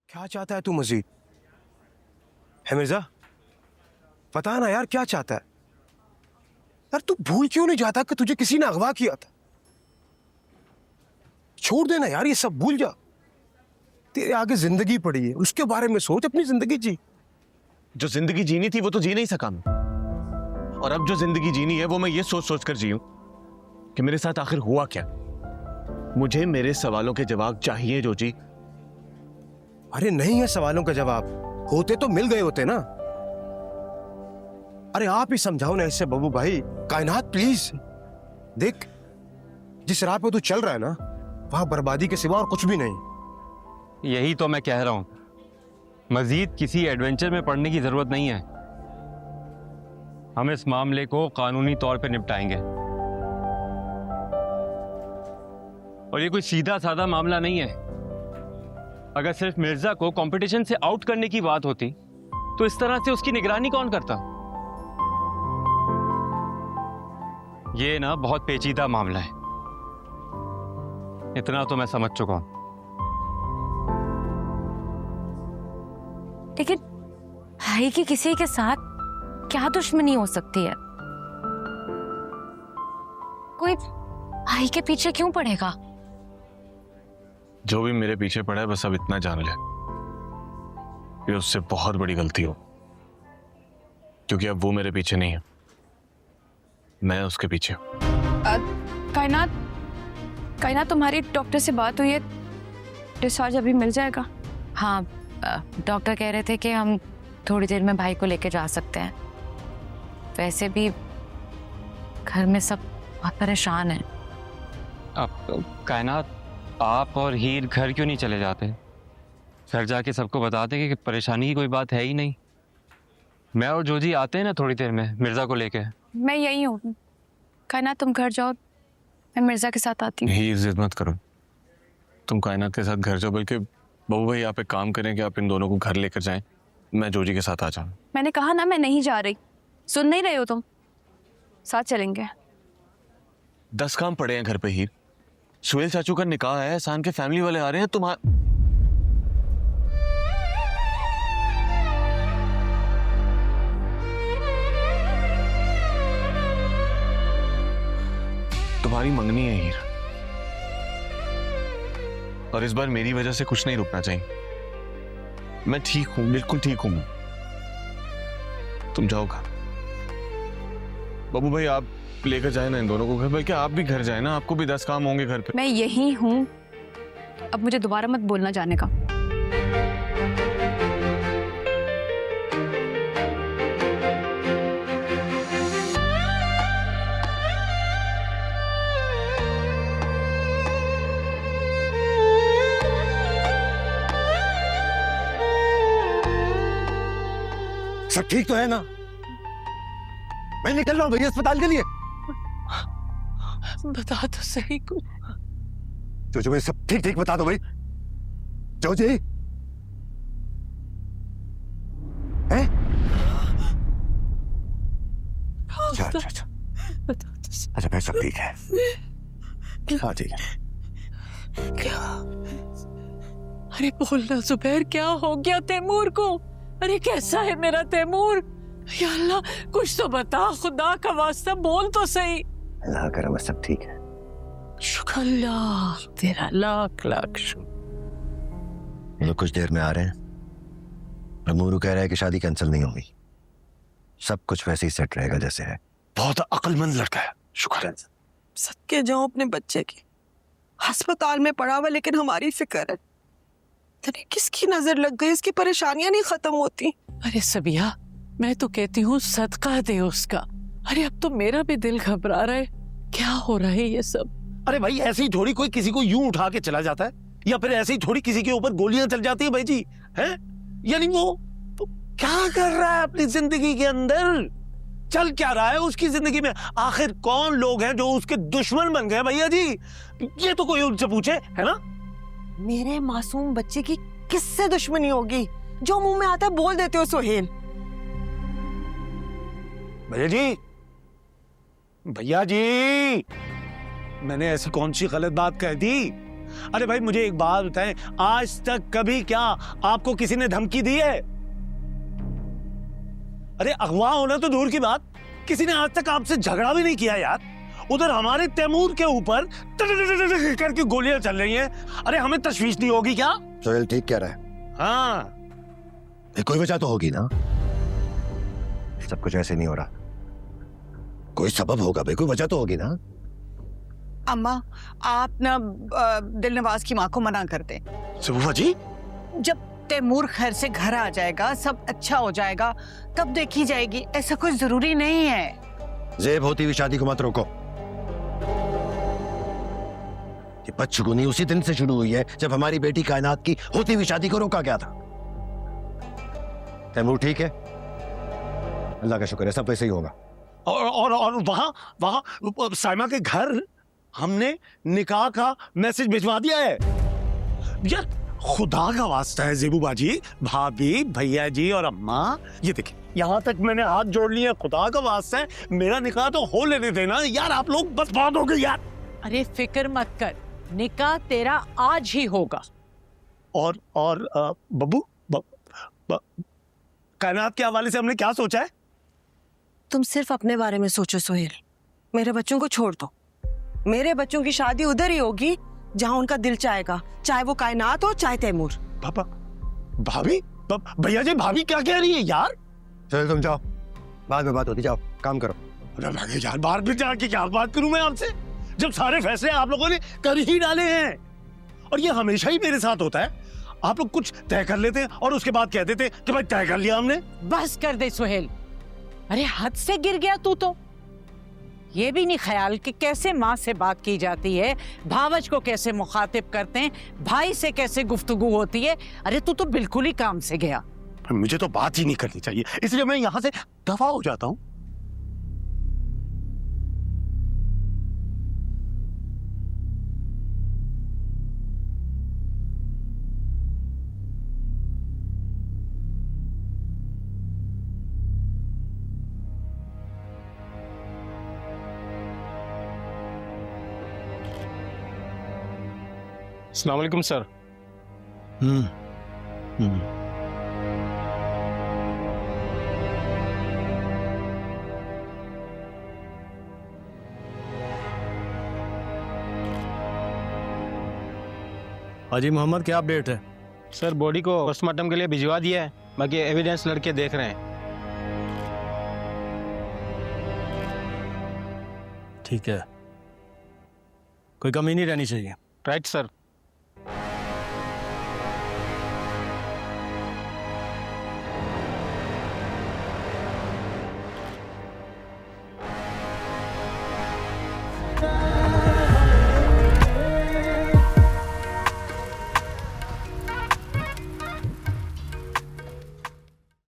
क्या चाहता है तू मजीद? है मिर्जा, बता ना यार, क्या चाहता है यार? तू भूल क्यों नहीं जाता कि तुझे किसी ने अगवा किया था? छोड़ देना यार, ये सब भूल जा। तेरे आगे जिंदगी पड़ी है, उसके बारे में सोच, अपनी जिंदगी जी। जो जिंदगी जीनी थी वो तो जी नहीं सका मैं, और अब जो जिंदगी जीनी है वो मैं ये सोच सोच कर जीऊं कि मेरे साथ आखिर हुआ क्या। मुझे मेरे सवालों के जवाब चाहिए जोजी। अरे नहीं है सवालों का जवाब, होते तो मिल गए होते ना। अरे आप ही समझाओ ना इससे बब्बू भाई। कायनात प्लीज देख, जिस राह पे तू चल रहा है ना, वहां बर्बादी के सिवा और कुछ भी नहीं। यही तो मैं कह रहा हूं, मजीद किसी एडवेंचर में पड़ने की जरूरत नहीं है। हम इस मामले को कानूनी तौर पे निपटाएंगे, और ये कोई सीधा साधा मामला नहीं है। अगर सिर्फ मिर्जा को कंपटीशन से आउट करने की बात होती तो इस तरह से उसकी निगरानी कौन करता। ये ना बहुत पेचीदा मामला है, इतना तो मैं समझ चुका हूं। लेकिन भाई की किसी के साथ क्या दुश्मनी हो सकती है? कोई भाई के पीछे क्यों पड़ेगा? जो भी मेरे पीछे पड़ा है बस अब इतना जान ले, ये उससे बहुत बड़ी गलती हो, क्योंकि अब वो मेरे पीछे नहीं है, मैं उसके पीछे हूं। कायनात तुम्हारी डॉक्टर से बात हुई है? डिस्चार्ज अभी मिल जाएगा? हाँ, डॉक्टर कह रहे थे कि हम थोड़ी देर में भाई को लेके जा सकते हैं। वैसे भी घर में सब बहुत परेशान हैं। अब कायनात, आप और हीर घर क्यों नहीं चले जाते? घर जाके सबको बता दें कि परेशानी की कोई बात है ही नहीं। मैं और जोजी आते हैं ना थोड़ी देर में मिर्जा को लेके। मैं यही हूँ। कायनात तुम घर जाओ, मैं मिर्जा के साथ आती हूँ। हीर जिद मत करो, तुम कायनात के साथ घर जाओ, बल्कि बबू भाई आप एक काम करें कि आप इन दोनों को घर लेकर जाएं, मैं जोजी के साथ आ जाऊं। मैंने कहा ना मैं नहीं जा रही, सुन नहीं रहे हो तुम? साथ चलेंगे। 10 काम पड़े हैं घर पे हीर। सुहेल चाचू का निकाह है, एहसान के फैमिली वाले आ रहे हैं, तुम्हारी मंगनी है हीर, और इस बार मेरी वजह से कुछ नहीं रुकना चाहिए। मैं ठीक हूं, बिल्कुल ठीक हूं। तुम जाओ घर। बाबू भाई आप लेकर जाए ना इन दोनों को घर, बल्कि आप भी घर जाए ना, आपको भी 10 काम होंगे घर पे। मैं यही हूँ, अब मुझे दोबारा मत बोलना जाने का। सब ठीक तो है ना? मैं निकल रहा हूँ भैया अस्पताल के लिए। बता तो सही कुछ। जो भाई सब ठीक ठीक बता दो भाई। जोजी है? अच्छा अच्छा अच्छा बता तो सही। अच्छा भाई सब ठीक है। हाँ ठीक है। क्या? अरे बोलना जुबैर, क्या हो गया तैमूर को? अरे कैसा है मेरा तैमूर? या अल्लाह कुछ तो बता, खुदा का वास्ता बोल तो सही। अल्लाह करम है, सब ठीक है। शुक्र अल्लाह तेरा, लाख लाख शुक्र। ये लोग कुछ देर में आ रहे हैं। रमूरू कह रहा है कि शादी कैंसिल नहीं होगी, सब कुछ वैसे ही सेट रहेगा जैसे है। बहुत अक्लमंद लड़का है, शुक्र है। सदके जाओ अपने बच्चे की। अस्पताल में पड़ा हुआ, लेकिन हमारी फिक्र है। अरे किसकी नजर लग गई, इसकी परेशानियां नहीं खत्म होती। अरे सबिया, मैं तो कहती हूँ सदका दे उसका। अरे अब तो मेरा भी दिल घबरा रहा है, क्या हो रहा है ये सब? अरे भाई ऐसे ही थोड़ी कोई किसी को यूं उठा के चला जाता है, या फिर ऐसे ही थोड़ी किसी के ऊपर गोलियां चल जाती है भाई जी, हैं? यानी वो तो क्या कर रहा है अपनी जिंदगी के अंदर? चल क्या रहा है उसकी जिंदगी में? आखिर कौन लोग हैं जो उसके दुश्मन बन गए भैया जी? ये तो कोई उनसे पूछे, है ना? मेरे मासूम बच्चे की किससे दुश्मनी होगी? जो मुंह में आता है बोल देते हो सुहेल। भैया जी, भैया जी, मैंने ऐसी कौन सी गलत बात कह दी? अरे भाई मुझे एक बात बताएं, आज तक कभी क्या आपको किसी ने धमकी दी है? अरे अगवा होना तो दूर की बात, किसी ने आज तक आपसे झगड़ा भी नहीं किया यार। उधर हमारे तैमूर के ऊपर करके गोलियां चल रही हैं। अरे हमें तशवीश नहीं होगी क्या? सोहेल ठीक कह रहा है। हाँ कोई वजह तो होगी ना, सब कुछ ऐसे नहीं हो रहा, कोई सबब होगा भाई, कोई वजह तो होगी ना। अम्मा आप ना दिलनवाज की माँ को मना कर दें। सुबह जी, जब तैमूर खैर से घर आ जाएगा, सब अच्छा हो जाएगा, तब देखी जाएगी। ऐसा कुछ जरूरी नहीं है। ज़ेब होती हुई शादी को मत रोको। ये बदशगुनी उसी दिन से शुरू हुई है जब हमारी बेटी कायनात की होती हुई शादी को रोका गया था। तैमूर ठीक है, अल्लाह का शुक्र है, सब वैसे ही होगा। और वहां साइमा के घर हमने निकाह का मैसेज भिजवा दिया है यार। खुदा का वास्ता है ज़ेबू बाजी, भाभी, भैया जी और अम्मा, ये देखिए यहाँ तक मैंने हाथ जोड़ लिए। खुदा का वास्ता है मेरा निकाह तो हो लेने देना यार, आप लोग बस बात हो गई यार। अरे फिक्र मत कर, निकाह तेरा आज ही होगा। और बब्बू कायनात के हवाले से हमने क्या सोचा है? तुम सिर्फ अपने बारे में सोचो सोहेल, मेरे बच्चों को छोड़ दो। मेरे बच्चों की शादी उधर ही होगी जहां उनका दिल चाहेगा, चाहे वो कायनात हो चाहे तैमूर। पापा, भाभी, भैया जी, भाभी क्या कह रही है यार? चलो तुम जाओ, बाद में बात होती, जाओ काम करो। अरे भागे यार, बाहर भी जाके क्या बात करूं मैं आपसे, जब सारे फैसले आप लोगों ने कर ही डाले हैं। और ये हमेशा ही मेरे साथ होता है, आप लोग कुछ तय कर लेते हैं और उसके बाद कह देते हैं कि भाई तय कर लिया हमने। बस कर दे सुहेल, अरे हद से गिर गया तू तो। ये भी नहीं ख्याल कि कैसे माँ से बात की जाती है, भावज को कैसे मुखातिब करते हैं, भाई से कैसे गुफ्तगू होती है। अरे तू तो बिल्कुल ही काम से गया। मुझे तो बात ही नहीं करनी चाहिए, इसलिए मैं यहाँ से दफा हो जाता हूँ। अस्सलाम वालेकुम सर। हाजी मोहम्मद, क्या अपडेट है? सर बॉडी को पोस्टमार्टम के लिए भिजवा दिया है, बाकी एविडेंस लड़के देख रहे हैं। ठीक है, कोई कमी नहीं रहनी चाहिए। Right sir.